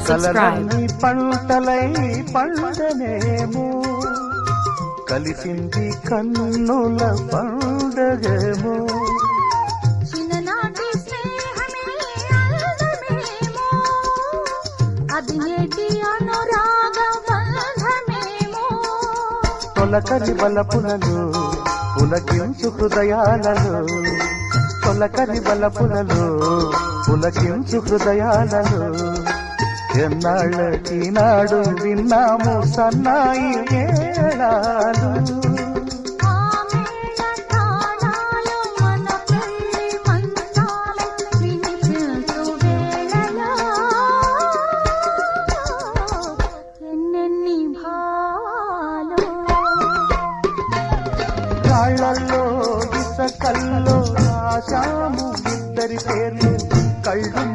కలలన్నీ పంటలై పండనేమో కలిసింది కన్నుల పండగేమో చిన్ననాటి స్నేహమే అందమేమో అది నేటి అనురాగ బంధమేమో తొలకరి బలపులలో పులకించు హృదయాలలో తొలకరి బలపులలో పులకించు హృదయాలలో ఎన్నాళ్ళకి నాడు విన్నాము సన్నాయి మేళాలు కాళ్ళల్లో ఇసకల్లో రాశాము ఇద్దరి పేర్లు కళ్ళు